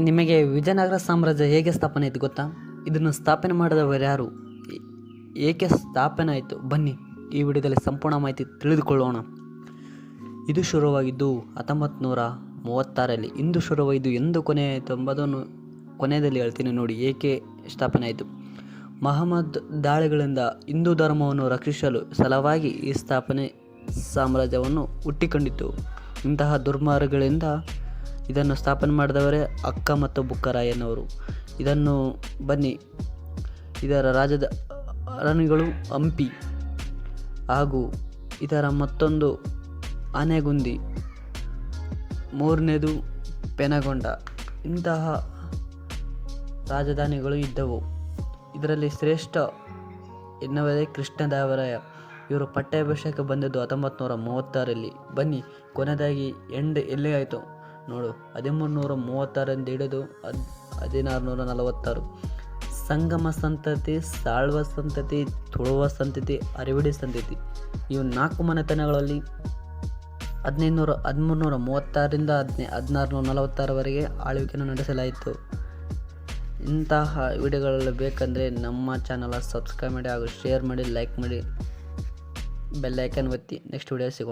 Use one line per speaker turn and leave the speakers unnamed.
ನಿಮಗೆ ವಿಜಯನಗರ ಸಾಮ್ರಾಜ್ಯ ಹೇಗೆ ಸ್ಥಾಪನೆ ಆಯಿತು ಗೊತ್ತಾ? ಇದನ್ನು ಸ್ಥಾಪನೆ ಮಾಡಿದವರು ಯಾರು, ಏಕೆ ಸ್ಥಾಪನೆ ಆಯಿತು, ಬನ್ನಿ ಈ ವಿಡಿಯೋದಲ್ಲಿ ಸಂಪೂರ್ಣ ಮಾಹಿತಿ ತಿಳಿದುಕೊಳ್ಳೋಣ. ಇದು ಶುರುವಾಗಿದ್ದು 1936ರಲ್ಲಿ. ಇಂದು ಶುರುವಾಗಿದ್ದು ಎಂದು ಕೊನೆ ಆಯಿತು ಎಂಬುದನ್ನು ಕೊನೆಯಲ್ಲಿ ಹೇಳ್ತೀನಿ ನೋಡಿ. ಏಕೆ ಸ್ಥಾಪನೆ ಆಯಿತು? ಮಹಮ್ಮದ್ ದಾಳಿಗಳಿಂದ ಹಿಂದೂ ಧರ್ಮವನ್ನು ರಕ್ಷಿಸಲು ಸಲುವಾಗಿ ಈ ಸ್ಥಾಪನೆ ಸಾಮ್ರಾಜ್ಯವನ್ನು ಹುಟ್ಟಿಕೊಂಡಿತು. ಇಂತಹ ದುರ್ಮಾರ್ಗಗಳಿಂದ ಇದನ್ನು ಸ್ಥಾಪನೆ ಮಾಡಿದವರೇ ಅಕ್ಕ ಮತ್ತು ಬುಕ್ಕರಾಯನವರು. ಇದನ್ನು ಬನ್ನಿ, ಇದರ ರಾಜದ ಅರಣ್ಯಗಳು ಹಂಪಿ ಹಾಗೂ ಇದರ ಮತ್ತೊಂದು ಆನೆಗುಂದಿ, ಮೂರನೇದು ಪೆನಗೊಂಡ. ಇಂತಹ ರಾಜಧಾನಿಗಳು ಇದ್ದವು. ಇದರಲ್ಲಿ ಶ್ರೇಷ್ಠ ಎನ್ನುವುದೇ ಕೃಷ್ಣದೇವರಾಯ. ಇವರು ಪಟ್ಟಾಭಿಷೇಕ ಬಂದದ್ದು 1936ರಲ್ಲಿ. ಬನ್ನಿ, ಕೊನೆಯದಾಗಿ ಎಲ್ಲಿ ಆಯಿತು ನೋಡು. 1336ರಿಂದ ಹಿಡಿದು 1646. ಸಂಗಮ ಸಂತತಿ, ಸಾಳ್ವ ಸಂತತಿ, ತುಳುವ ಸಂತತಿ, ಅರಿವಿಡಿ ಸಂತತಿ, ಇವು 4 ಮನೆತನಗಳಲ್ಲಿ 1336ರಿಂದ 1646ವರೆಗೆ ಆಳ್ವಿಕೆಯನ್ನು ನಡೆಸಲಾಯಿತು. ಇಂತಹ ವಿಡಿಯೋಗಳೆಲ್ಲ ಬೇಕಂದರೆ ನಮ್ಮ ಚಾನಲ್ ಸಬ್ಸ್ಕ್ರೈಬ್ ಮಾಡಿ ಹಾಗೂ ಶೇರ್ ಮಾಡಿ, ಲೈಕ್ ಮಾಡಿ, ಬೆಲ್ ಐಕನ್ ಒತ್ತಿ. ನೆಕ್ಸ್ಟ್ ವಿಡಿಯೋ ಸಿಗೋಣ.